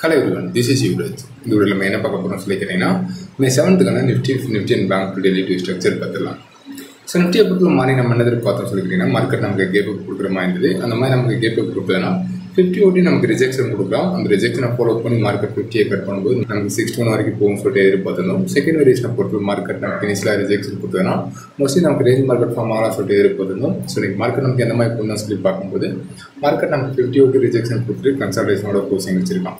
Hello everyone, this is Yuvraj. இந்த வீடியோல நம்ம என்ன பார்க்க போறோம்னு சொல்லிக்கிறீங்கன்னா May 7th nifty and bank daily to structure பார்த்துடலாம். ஸோ நிஃப்டியை பொறுத்தவரை மாதிரி நம்ம என்ன பார்த்தோம் சொல்லிக்கிறீங்கன்னா மார்க்கெட் நமக்கு கேப் அப் கொடுக்குற மாதிரி இருந்தது. அந்த மாதிரி நமக்கு கேப் அப் கொடுத்ததுன்னா 50 ஓட்டி நமக்கு ரிஜெக்ஷன் கொடுக்கலாம். அந்த ரிஜெக்ஷனை ஃபாலோ பண்ணி மார்க்கெட் 50 கட் பண்ணும்போது நமக்கு 61 வரைக்கும் போகும் சொல்லிட்டு எதிர்பார்த்திருந்தோம். செகண்ட் வேரியேஷனை பொறுத்து மார்க்கெட் நமக்கு இனிஷியலாக ரிஜெக்ஷன் கொடுத்ததுன்னா மோஸ்ட்லி நமக்கு ரேஞ்ச் மார்க்கெட் ஃபார்ம் ஆகலாம் சொல்லிட்டு எதிர்பார்த்திருந்தோம். ஸோ இன்னைக்கு மார்க்கெட் நமக்கு எந்த மாதிரி போகணும்னு சொல்லி பார்க்கும்போது மார்க்கெட் நமக்கு 50 ஓட்டி ரிஜெக்ஷன் கொடுத்துட்டு கன்சல்டேஷனோட கோச்சிங் வச்சிருக்கான்.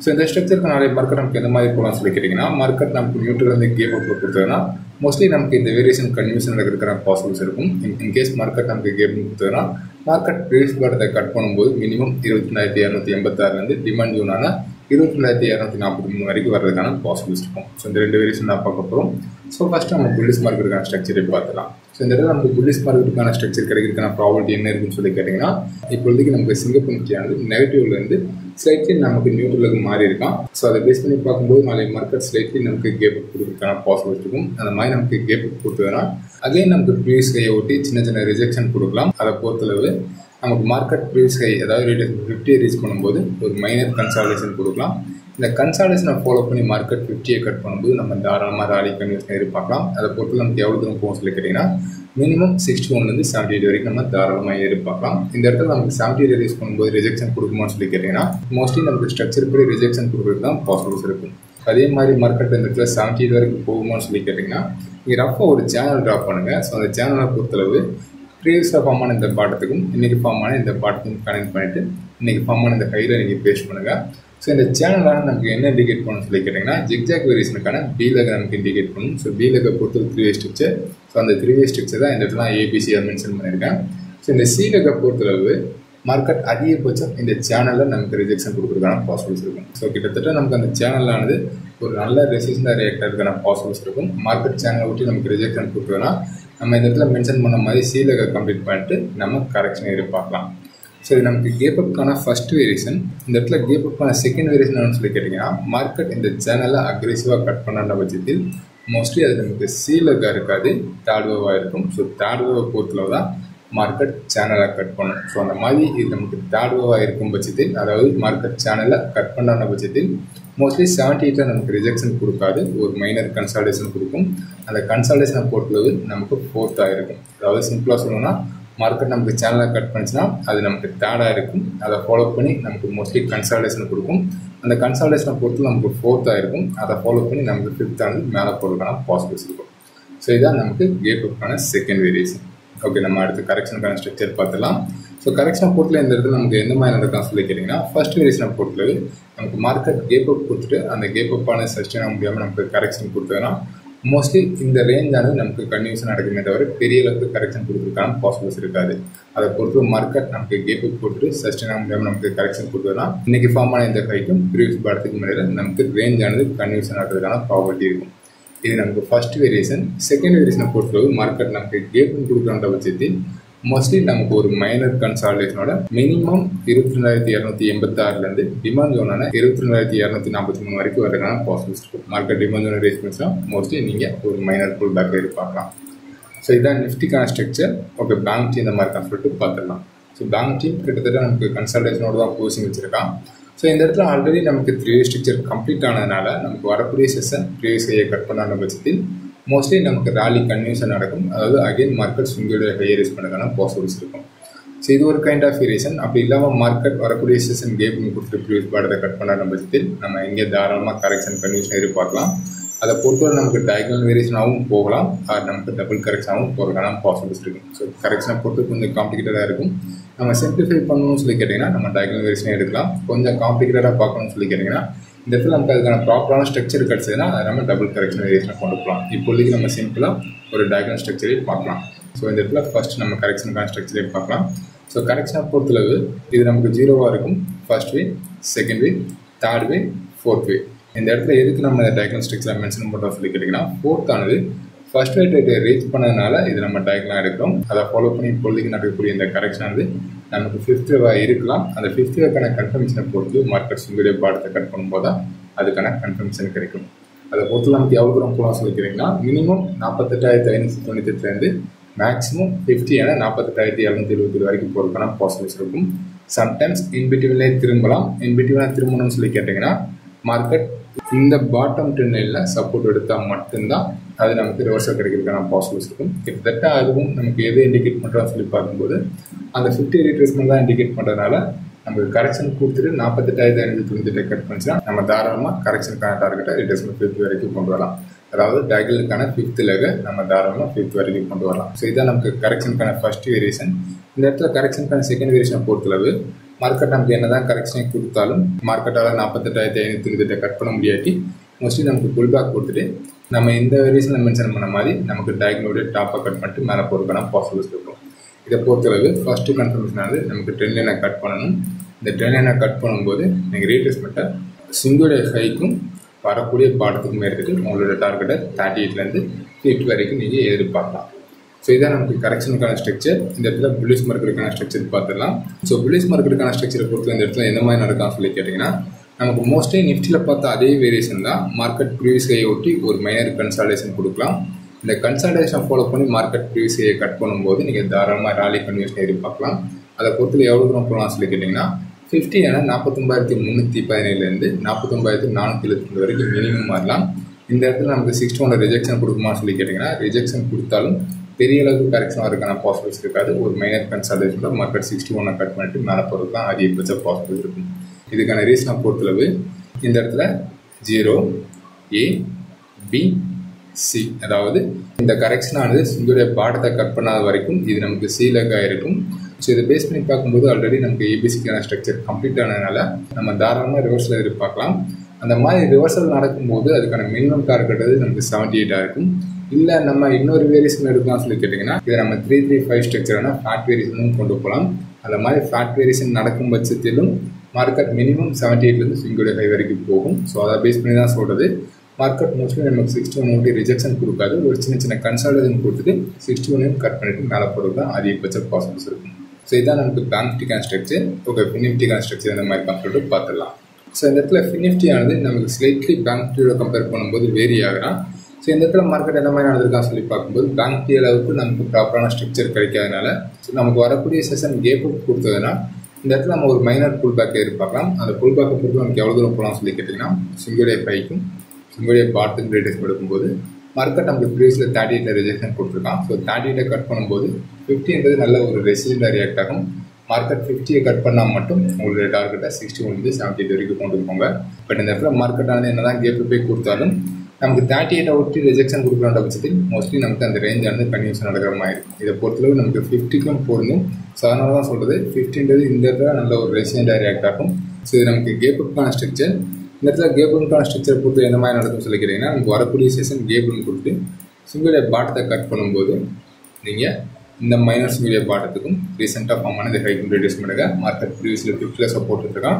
ஸோ இந்த ஸ்ட்ரக்சருக்கு நாளைய மார்க்கெட் நமக்கு எந்த மாதிரி போகலாம்னு சொல்லி கேட்டிங்கன்னா மார்க்கெட் நமக்கு நியூட்ரல் வந்து கேப் அப் கொடுத்ததுன்னா மோஸ்ட்லி நமக்கு இந்த வேரியேஷன் கன்வியூஷன் இருக்கிற பாசிபிள்ஸ் இருக்கும். இன்கேஸ் மார்க்கெட் நமக்கு கேப் கொடுத்ததுன்னா மார்க்கெட் ப்ரீவியஸ் பாட்டத்தை கட் பண்ணும்போது மினிமம் 22,286 டிமாண்ட் ஜோனான 22,243 வரைக்கும் வர்றதுக்கான பாசிபிள்ஸ் இருக்கும். ஸோ இந்த ரெண்டு வேரியேஷன் தான் பார்க்க போகிறோம். ஸோ ஃபஸ்ட்டு நம்ம புல்லிஷ் மார்க்கெட்டுக்கான ஸ்ட்ரக்சரை பார்த்துலாம். ஸோ இந்த இடத்துல நமக்கு புல்லிஷ் மார்க்கெட்டுக்கான ஸ்ட்ரக்சர் கிடைக்கிறதுக்கான ப்ராபபிலிட்டி என்ன இருக்குன்னு சொல்லி கேட்டிங்கன்னா இப்போதைக்கு நமக்கு சிங்கப்பூர் நிஃப்டியானது நெகட்டிவ்லேருந்து ஸ்லைட்லி நமக்கு நியூட்ரலுக்கு மாறி இருக்கான். ஸோ அதை பேஸ் பண்ணி பார்க்கும்போது நாளை மார்க்கெட் ஸ்லைட்லி நமக்கு கேப் அப் கொடுக்கறதுக்கான பாசிபிலிட்டி இருக்கும். அந்த மாதிரி நமக்கு கேப் அப் கொடுத்ததுன்னா அகைன் நமக்கு ப்ரீவியஸ் கையை ஒட்டி சின்ன சின்ன ரிஜெக்ஷன் கொடுக்கலாம். அதை பொறுத்தளவு நமக்கு மார்க்கெட் ப்ரீவியஸ் ஹை அதாவது 50 ரீச் பண்ணும்போது ஒரு மைனர் கன்சாலிடேஷன் கொடுக்கலாம். இந்த கன்சாலிடேஷனை ஃபாலோ பண்ணி மார்க்கெட் 50 கட் பண்ணும்போது நம்ம தாராளமாக ராலி கன்வியூஷன் எதிர்பார்க்கலாம். அதை பொறுத்து நமக்கு எவ்வளோ தூரம் போகும் சொல்லி கேட்டிங்கன்னா மினிமம் 61 78 வரைக்கும் நம்ம தாராளமாக எதிர்பார்க்கலாம். இந்த இடத்துல நமக்கு 70 ரீச் பண்ணும்போது ரிஜெக்ஷன் கொடுக்குமான்னு சொல்லி கேட்டிங்கன்னா மோஸ்ட்லி நமக்கு ஸ்ட்ரக்சர் படி ரிஜெக்ஷன் கொடுக்குறது தான் பாசிபிள்ஸ் இருக்கும். அதே மாதிரி மார்க்கெட் இந்த இடத்துல 70 வரைக்கும் போகுமான்னு சொல்லி கேட்டிங்கன்னா நீங்கள் ரஃபாக ஒரு சேனல் ட்ராப் பண்ணுங்கள். ஸோ அந்த சேனலை பொறுத்தளவு ப்ரீவியஸாக ஃபார்ம் ஆன இந்த பாட்டத்துக்கும் இன்றைக்கி ஃபார்ம் ஆன இந்த பாட்டத்துக்கும் கனெக்ட் பண்ணிவிட்டு இன்றைக்கி ஃபார்ம் ஆன இந்த கையில் நீங்கள் பேஸ்ட் பண்ணுங்கள். ஸோ இந்த சேனலால் நமக்கு என்ன இண்டிகேட் பண்ணணும்னு சொல்லி கேட்டிங்கன்னா ஜிக்ஜாக் வேரியேஷனுக்கான பி-லெக் நமக்கு இண்டிகேட் பண்ணணும். ஸோ பி-லெக்கை பொறுத்த 3-வே ஸ்ட்ரக்சர். ஸோ அந்த 3-வே ஸ்ட்ரக்சர் தான் இந்த இடத்துல ஏபிசியாக மென்ஷன் பண்ணியிருக்கேன். ஸோ இந்த சி-லெக்கை பொறுத்தளவு மார்க்கெட் அதிகபட்சம் இந்த சேனலில் நமக்கு ரிஜெக்ஷன் கொடுக்குறதுக்கான பாசிபிள்ஸ் இருக்கும். ஸோ கிட்டத்தட்ட நமக்கு அந்த சேனலானது ஒரு நல்ல ரெசிஸ்டண்டாக ரியாக்ட் ஆகிறதுக்கான பாசிபிள்ஸ் இருக்கும். மார்க்கெட் சேனலை விட்டு நமக்கு ரிஜெக்ஷன் கொடுத்தோன்னா நம்ம இந்த இடத்துல மென்ஷன் பண்ண மாதிரி சி-லெக்கை கம்ப்ளீட் பண்ணிட்டு நம்ம கரெக்ஷன் எதிர்பார்க்கலாம். ஸோ இது நமக்கு கேப் அப்கான ஃபஸ்ட் வேரியேஷன். இந்த இடத்துல கேப் அப்கான செகண்ட் வேரியேஷன் என்னன்னு சொல்லி கேட்டிங்கன்னா மார்க்கெட் இந்த சேனலை அக்ரெசிவாக கட் பண்ணாத பட்சத்தில் மோஸ்ட்லி அது நமக்கு சி-லெக்காக இருக்காது, தேர்ட் வேவாக இருக்கும். ஸோ தேர்ட் வேவை பொறுத்தளவு தான் மார்க்கெட் சேனலை கட் பண்ணும். ஸோ அந்த மாதிரி இது நமக்கு தேர்ட் வேவாக இருக்கும் பட்சத்தில் அதாவது மார்க்கெட் சேனலை கட் பண்ணாத பட்சத்தில் மோஸ்ட்லி 78 நமக்கு ரிஜெக்ஷன் கொடுக்காது, ஒரு மைனர் கன்சால்டேஷன் கொடுக்கும். அந்த கன்சால்டேஷனை பொறுத்தளவு நமக்கு 4th இருக்கும். அதாவது சிம்பிளாக சொல்லணும்னா மார்க்கெட் நமக்கு சேனலை கட் பண்ணிச்சுன்னா அது நமக்கு தேர்டாக இருக்கும். அதை ஃபாலோ பண்ணி நமக்கு மோஸ்ட்லி கன்சால்டேஷன் கொடுக்கும். அந்த கன்சால்டேஷனை பொறுத்து நமக்கு 4th இருக்கும். அதை ஃபாலோ பண்ணி நமக்கு 5th மேலே போகிறதுக்கான பாசிபிள்ஸ் இருக்கும். ஸோ இதுதான் நமக்கு கேப் அப்கான செகண்ட் வேரியேஷன். ஓகே, நம்ம அடுத்து கரெக்ஷனுக்கான ஸ்ட்ரக்சர் பார்த்துலாம். ஸோ கரெக்ஷனை பொறுத்தல இந்த இடத்துல நமக்கு எந்த மாதிரி நடக்கான்னு சொல்லி கேட்டிங்கன்னா ஃபர்ஸ்ட் வேரியேஷனை பொறுத்தளவு நமக்கு மார்க்கெட் கேப் அப் கொடுத்துட்டு அந்த கேப் அப்பான சஸ்டெயின் ஆக முடியாமல் நமக்கு கரெக்ஷன் கொடுத்ததுன்னா மோஸ்ட்லி இந்த ரேஞ்சானது நமக்கு கன்வியூஷன் நடக்குமே தவிர பெரிய அளவுக்கு கரெக்ஷன் கொடுக்குறதுக்கான பாசிபிள்ஸ் இருக்காது. அதை பொறுத்து மார்க்கெட் நமக்கு கேப் அப் கொடுத்துட்டு சஸ்டெயின் ஆக முடியாமல் நமக்கு கரெக்ஷன் கொடுத்ததுன்னா இன்றைக்கி ஃபார்ம் ஆன இந்த கைக்கும் ப்ரீவியஸ் பாடத்துக்கு முன்னாடி நமக்கு ரேஞ்சானது கன்வியூஷன் ஆகிறதுக்கான ப்ராபர்ட்டி இருக்கும். இது நமக்கு ஃபர்ஸ்ட் வேரியேஷன். செகண்ட் வேரியேஷனை பொறுத்தளவு மார்க்கெட் நமக்கு கேப் கொடுக்குற பட்சத்தில் மோஸ்ட்லி நமக்கு ஒரு மைனர் கன்சால்டேஷனோட மினிமம் 22,286 டிமாண்ட் ஜோனான 22,243 வரைக்கும் வரதுக்கான பாசிபிள்ஸ் இருக்கும். மார்க்கெட் டிமாண்ட் ஜோனை ரேஸ் பண்ணிச்சுன்னா மோஸ்ட்லி நீங்கள் ஒரு மைனர் புல் பேக் எதிர்பார்க்கலாம். ஸோ இதான் நிஃப்டிக்கான ஸ்ட்ரக்சர். ஓகே, பேங்க் டீம் இந்த மாதிரி சொல்லிட்டு பார்த்துடலாம். ஸோ பேங்க் டீம் கிட்டத்தட்ட நமக்கு கன்சல்டேஷனோட தான் கோச்சிங் வச்சிருக்கான். ஸோ இந்த இடத்துல ஆல்ரெடி நமக்கு 3-வே ஸ்ட்ரக்சர் கம்ப்ளீட் ஆனதுனால நமக்கு வரக்கூடிய செஷன் ப்ரீவியஸ் ஹையை கட் பண்ணாத பட்சத்தில் மோஸ்ட்லி நமக்கு ராலி கன்வியூஷன் நடக்கும். அதாவது அகைன் மார்க்கெட் ஸ்விங்கோட ஹையை ரேஸ் பண்ணதுக்கான பாசிபிள்ஸ் இருக்கும். ஸோ இது ஒரு கைண்ட் ஆஃப் வேரியேஷன். அப்படி இல்லாமல் மார்க்கெட் வரக்கூடிய செஷன் கேப் கொடுத்துட்டு ப்ரீவியஸ் பாடத்தை கட் பண்ணாத பட்சத்தில் நம்ம இங்கே தாராளமாக கரெக்ஷன் கன்வியூஷன் எதிர்பார்க்கலாம். அதை பொறுத்தவரை நமக்கு டயகனல் வேரியேஷனாகவும் போகலாம், அது நமக்கு டபுள் கரெக்ஷனாகவும் போகிறதுக்கான பாசிபிள்ஸ் இருக்கும். ஸோ கரெக்ஷனை பொறுத்து கொஞ்சம் காம்ப்ளிகேட்டடாக இருக்கும். நம்ம சிம்பிளிஃபை பண்ணணும்னு சொல்லி கேட்டிங்கன்னா நம்ம டயகனல் வேரியேஷனே எடுக்கலாம். கொஞ்சம் காம்ப்ளிகேட்டடாக பார்க்கணும்னு சொல்லி கேட்டிங்கன்னா இந்த இடத்துல நமக்கு அதுக்கான ப்ராப்பரான ஸ்ட்ரக்சர் கிடச்சதுன்னா அதை நம்ம டபுள் கரெக்ஷன் வேரியேஷனை கொண்டு போகலாம். இப்போதைக்கு நம்ம சிம்பிளாக ஒரு டயகனல் ஸ்ட்ரக்சரே பார்க்கலாம். ஸோ இந்த இடத்துல ஃபர்ஸ்ட் நம்ம கரெக்ஷனுக்கான ஸ்ட்ரக்சரே பார்க்கலாம். ஸோ கரெக்ஷனை பொறுத்தளவு இது நமக்கு 0வாக இருக்கும். ஃபர்ஸ்ட் வே, செகண்ட் வே, தேர்ட் வே, 4th வே. இந்த இடத்துல எதுக்கு நம்ம இந்த டயகனல் ஸ்ட்ரக்சரை மென்ஷன் பண்ணுறோம் சொல்லி கேட்டிங்கன்னா 4th ஆனது ஃபர்ஸ்ட் ரேட்டை ரீச் பண்ணதுனால இது நம்ம டயகனலாக எடுக்கிறோம். அதை ஃபாலோ பண்ணி இப்போதைக்கு நடக்கக்கூடிய இந்த கரெக்ஷன் வந்து நமக்கு 5th வேவாக இருக்கலாம். அந்த 5th வேக்கான கன்ஃபர்மேஷனை பொறுத்து மார்க்கெட் சுங்கடைய பாடத்தை கட் பண்ணும்போது தான் அதுக்கான கன்ஃபர்மேஷன் கிடைக்கும். அதை பொறுத்து நமக்கு எவ்வளோ தூரம் போகலாம் சொல்லி கேட்டிங்கன்னா மினிமம் 48,598 மேக்ஸிமம் 50 ஏன்னா 48,777 வரைக்கும் போகிறதுக்கான பாசிபிலிட்டிஸ் இருக்கும். சம்டைம்ஸ் இன்பிட்வீன்லே திரும்பலாம். இன்பிட்வீனாக திரும்பணும்னு சொல்லி கேட்டிங்கன்னா மார்க்கெட் இந்த பாட்டம் ட்ரெண்டில் சப்போர்ட் எடுத்தால் மட்டும்தான் அது நமக்கு ரிவர்சல் கிடைக்கிறதுக்கான பாசிபிலிட்டிஸ் இருக்கும். கிட்டத்தட்ட அதுவும் நமக்கு எது இண்டிகேட் பண்ணுறோம்னு சொல்லி பார்க்கும்போது அந்த 50 ரீட்ரேஸ்மெண்ட் தான் இண்டிகேட் பண்ணுறதுனால நமக்கு கரெக்ஷன் கொடுத்துட்டு 48,598 கட் பண்ணிச்சுன்னா நம்ம தாராளமாக கரெக்ஷனுக்கான டார்கெட்டை ரீட்ரேஸ்மெண்ட் 50 வரைக்கும் கொண்டு வரலாம். அதாவது டேகிலுக்கான 5th லெக நம்ம தாராளமாக 5th வரைக்கும் கொண்டு வரலாம். ஸோ இதுதான் நமக்கு கரெக்ஷனுக்கான ஃபர்ஸ்ட் வேரியேஷன். இந்த இடத்துல கரெக்ஷனுக்கான செகண்ட் வேரியேஷனை பொறுத்தளவு மார்க்கெட் நமக்கு என்ன தான் கரெக்ஷனை கொடுத்தாலும் மார்க்கெட்டால் 48,598 கட் பண்ண முடியாட்டி மோஸ்ட்லி நமக்கு புல் பேக் கொடுத்துட்டு நம்ம இந்த வேரியேஷனில் மென்ஷன் பண்ண மாதிரி நமக்கு டயக்னோடைய டாப்பை கட் பண்ணிட்டு மேலே போகிறதுக்கான பாசிபிலிட்டிஸ் இருக்கும். இதை பொறுத்தளவு ஃபஸ்ட்டு கன்ஃபர்மேஷன் ஆகுது நமக்கு ட்ரெண்ட் லைனை கட் பண்ணணும். இந்த ட்ரெண்ட் லைனை கட் பண்ணும்போது நீங்கள் ரீட்ரேஸ்மெண்ட்டை சிங்குடைய ஹைக்கும் வரக்கூடிய பாடத்துக்கும் எடுத்துகிட்டு உங்களோட டார்கெட்டை 38லேருந்து 50 வரைக்கும் நீங்கள் எதிர்பார்க்கலாம். ஸோ இதான் நமக்கு கரெக்ஷனுக்கான ஸ்ட்ரக்சர். இந்த இடத்துல புல்லிஷ் மார்க்கெட்டுக்கான ஸ்ட்ரக்சர் பார்த்துடலாம். ஸோ புல்லிஷ் மார்க்கெட்டுக்கான ஸ்ட்ரக்சரை பொறுத்து இந்த இடத்துல எந்த மாதிரி நடக்கான்னு சொல்லி கேட்டிங்கன்னா நமக்கு மோஸ்ட்லி நிஃப்டியில் பார்த்த அதே வேரியேஷன் தான். மார்க்கெட் ப்ரீவியஸ் ஹையை ஒட்டி ஒரு மைனர் கன்சால்டேஷன் கொடுக்கலாம். இந்த கன்சால்டேஷன் ஃபாலோ பண்ணி மார்க்கெட் ப்ரீவியஸ் ஹையை கட் பண்ணும்போது நீங்கள் தாராளமாக ராலி கன்வியூஷன் எதிர்பார்க்கலாம். அதை பொறுத்து எவ்வளோ தூரம் போகலாம் சொல்லி கேட்டிங்கன்னா 50 ஏன்னா 49,317லேருந்து 49,472 வரைக்கும் மினிமம் வரலாம். இந்த இடத்துல நமக்கு 61 ரிஜெக்ஷன் கொடுக்குமா சொல்லி கேட்டிங்கன்னா ரிஜெக்ஷன் கொடுத்தாலும் பெரிய அளவுக்கு கரெக்ஷன் வரதுக்கான பாசிபிலிட்டிஸ் இருக்காது. ஒரு மைனர் கன்சால்டேஷனில் மார்க்கெட் 61 கட் பண்ணிட்டு மேலே போகிறது தான் அதிகபட்ச பாசிபிலிட்டி இருக்கும். இதுக்கான ரீசனை பொறுத்தளவு இந்த இடத்துல 0 A B C அதாவது இந்த கரெக்ஷனானது சிங்குடைய பாடத்தை கட் பண்ணாத வரைக்கும் இது நமக்கு C லெக்காக இருக்கும். ஸோ இதை பேஸ் பண்ணி பார்க்கும்போது ஆல்ரெடி நமக்கு ஏபிசிக்கான ஸ்ட்ரக்சர் கம்ப்ளீட் ஆனதுனால நம்ம தாராளமாக ரிவர்சல் எதிர்பார்க்கலாம். அந்த மாதிரி ரிவர்சல் நடக்கும்போது அதுக்கான மினிமம் டார்கெட் நமக்கு 78 இருக்கும். இல்லை நம்ம இன்னொரு வேரியேஷன் எடுக்கலாம் சொல்லி கேட்டிங்கன்னா இதை நம்ம 335 ஸ்ட்ரக்சரான ஃபிளாட் வேரியேஷனும் கொண்டு போகலாம். அந்த மாதிரி ஃபிளாட் வேரியேஷன் நடக்கும் பட்சத்திலும் மார்க்கெட் மினிமம் 78லேருந்து சிங்குடைய ஹை வரைக்கும் போகும். ஸோ அதை பேஸ் பண்ணி தான் சொல்கிறது. மார்க்கெட் மோஸ்ட்லி நமக்கு 61 ரிஜெக்ஷன் கொடுக்காது. ஒரு சின்ன கன்சால்டேஷன் கொடுத்துட்டு 61 கட் பண்ணிட்டு மேலே போகிறது தான் அதிகபட்ச பாசிபிலிட்டிஸ் இருக்கும். ஸோ இதான் நமக்கு பேங்க் நிஃப்டிக்கான ஸ்ட்ரக்சர். ஓகே, ஃபினிஃப்டிக்கான ஸ்ட்ரக்சர் இந்த மாதிரி கம்ப்ளீட் பார்த்துடலாம். ஸோ இந்த இடத்துல ஃபினிஃப்டியானது நமக்கு ஸ்லைட்லி பேங்க் நிஃப்டியோட கம்பேர் பண்ணும்போது வேரி ஆகலாம். ஸோ இந்த இடத்துல மார்க்கெட் எந்த மாதிரி நடந்திருக்கான்னு சொல்லி பார்க்கும்போது பேங்க் நிஃப்டி அளவுக்கு நமக்கு ப்ராப்பரான ஸ்ட்ரக்சர் கிடைக்காதனால நமக்கு வரக்கூடிய செஷன் கேப் அப் கொடுத்ததுன்னா இந்த இடத்துல நம்ம ஒரு மைனர் புல் பேக் எதிர்பார்க்கலாம். அந்த புல் பேக்கை பொறுத்து நமக்கு எவ்வளோ தூரம் போகலாம்னு சொல்லி கேட்டிங்கன்னா சிங்குடைய பைக்கும் சிங்குடைய பாட்டுக்கு ரேட்டஸ் எடுக்கும்போது மார்க்கெட் நமக்கு ப்ரீவியஸில் 38 ரிஜெக்ஷன் கொடுத்துருக்கான். ஸோ 38 கட் பண்ணும்போது 50 நல்ல ஒரு ரெசிடென்டாக ரியாக்ட் ஆகும். மார்க்கெட் 50 கட் பண்ணால் மட்டும் உங்களுடைய டார்கெட்டை 61 78 வரைக்கும் கொண்டு போங்க. பட் இந்த இடத்துல மார்க்கெட்டானது என்ன தான் கேப் போய் கொடுத்தாலும் நமக்கு 38 ஒட்டி ரிஜெக்ஷன் கொடுக்குற பட்சத்தில் மோஸ்ட்லி நமக்கு அந்த ரேஞ்சானது கன்வியூஷன் நடக்கிற மாதிரி இருக்கும். இதை பொறுத்தளவு நமக்கு 50க்கும் பொருந்தும். ஸோ அதனால தான் சொல்கிறது 50 இந்த இடத்துல நல்ல ஒரு ரெசிடென்டாக ரியாக்ட் ஆகும். ஸோ இது நமக்கு கேப்புக்கான ஸ்ட்ரக்சர். இந்த இடத்துல கேப்ரூனுக்கான ஸ்ட்ரக்சர் பொறுத்து எந்த மாதிரி நடக்கும் சொல்லிக்கிறீங்கன்னா நமக்கு வரக்கூடிய செஷன் கேப்ரூன் கொடுத்து சிங்குடைய பாட்டத்தை கட் பண்ணும்போது நீங்கள் இந்த மைனர் சிங்குடைய பாட்டத்துக்கும் ரீசெண்டாக ஃபார்ம் ஆன இந்த ஹைக்கும் ரீட்ரேஸ்மெண்ட்டுக்கு மார்க்கெட் ப்ரீவியஸில் 50ல் சப்போர்ட் இருக்கான்.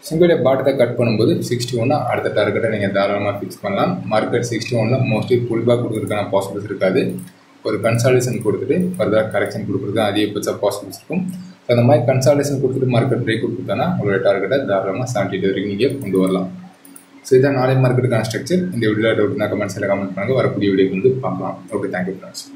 சிங்குடைய பாட்டத்தை கட் பண்ணும்போது 61 அடுத்த டார்கெட்டை நீங்கள் தாராளமாக ஃபிக்ஸ் பண்ணலாம். மார்க்கெட் 61 மோஸ்ட்லி புல் பேக் கொடுக்குறதுக்கான பாசிபிலிட்டிஸ் இருக்காது. ஒரு கன்சால்டேஷன் கொடுத்துட்டு ஃபர்தர் கரெக்ஷன் கொடுக்குறது அதிகபட்ச பாசிபிலிட்டிஸ் இருக்கும். ஸோ அந்த மாதிரி கன்சால்டேஷன் கொடுத்துட்டு மார்க்கெட் பிரேக் கொடுத்தானா உங்களோட டார்கெட்டை தாராளமாக 78 வரைக்கும் நீங்கள் கொண்டு வரலாம். ஸோ இதான் நாளை மார்க்கெட்டுக்கான ஸ்ட்ரக்சர். இந்த வீடியோவில் டவுட்னா கமெண்ட்ஸில் கமெண்ட் பண்ணுங்கள். வரக்கூடிய வீடியோக்கு வந்து பார்க்கலாம். Okay, thank you friends.